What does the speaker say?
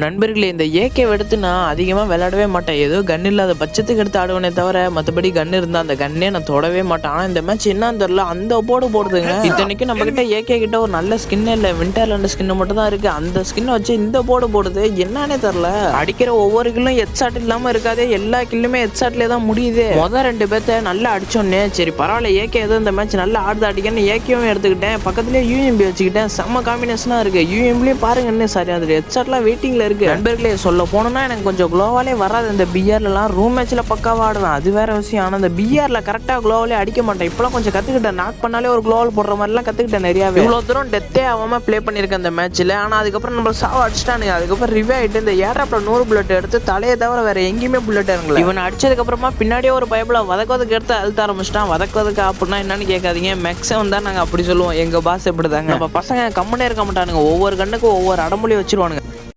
நண்பர்களே, இந்த ஏகே எடுத்து நான் அதிகமாக விளையாடவே மாட்டேன். ஏதோ கன் இல்லாத பட்சத்துக்கு எடுத்து ஆடுவேனே தவிர மற்றபடி கன் இருந்தால் அந்த கன்னே நான் தொடவே மாட்டேன். ஆனால் இந்த மேட்ச் என்னன்னு தெரியல, அந்த போடுதுங்க. இத்தனைக்கும் நம்ம கிட்ட ஏகே கிட்ட ஒரு நல்ல ஸ்கின் இல்லை, விண்டர்லேண்ட் ஸ்கின் மட்டும் தான் இருக்கு. அந்த ஸ்கின்னை வச்சு இந்த போடுது என்னன்னே தெரில. அடிக்கிற ஒவ்வொரு கில்லும் ஹெட்ஷாட் இல்லாமல் இருக்காதே, எல்லா கில்லுமே ஹெட்ஷாட்லேயே தான் முடியுது. மொதல் 2 பேர்த்த நல்லா அடிச்சோன்னே சரி பரவாயில்ல, ஏகே ஏதோ இந்த மேட்ச் நல்லா ஆடுது அடிக்கன்னு ஏகேவும் எடுத்துக்கிட்டேன். பக்கத்துலேயே யூஎம்பி வச்சுக்கிட்டேன். செம்ம காம்பினேஷனாக இருக்கு. யூஎம்லேயும் பாருங்க என்ன சரி, அதில் ஹெட்ஷாட்லாம் வெயிட்டிங்கில் இருக்கு. நண்பர்களே, சொல்ல போனோம்னா எனக்கு கொஞ்சம் குளோவாலே வராது. இந்த பிஆர்லாம் ரூம் மேட்ச்ல பக்காவா ஆடுவேன், அது வேற விஷயம். ஆனால் இந்த பிஆர்ல கரெக்டாக குளோவாலே அடிக்க மாட்டேன். இப்பெல்லாம் கொஞ்சம் கற்றுக்கிட்டேன். நாக் பண்ணாலே ஒரு குளோவல் போடுற மாதிரிலாம் கற்றுக்கிட்டேன் நிறையாவே. இவ்வளோ தூரம் டெத்தே ஆகாம ப்ளே பண்ணியிருக்கேன் அந்த மேட்ச்சில். ஆனால் அதுக்கப்புறம் நம்ம சாவ அடிச்சிட்டானுங்க. அதுக்கப்புறம் ரிவே ஆகிட்டு இந்த ஏர்ட்ராப்ல 100 புல்லட் எடுத்து தலையை தவிர வேற எங்கேயுமே புல்லட் இறங்கல. இவன் அடிச்சதுக்கப்புறமா பின்னாடியே ஒரு பைபிள வதக்குவதுக்கு எடுத்து அழுத்த ஆரம்பிச்சிட்டான். வதக்குவதுக்கு அப்படின்னா என்னன்னு கேட்காதீங்க, மேக்ஸிமம் தான் நாங்கள் அப்படி சொல்லுவோம். எங்கள் பாஸ் எப்படி தாங்க, நம்ம பசங்க கம்முனே இருக்க மாட்டானுங்க. ஒவ்வொரு கண்ணுக்கும் ஒவ்வொரு அடமொழி வச்சிருவானுங்க.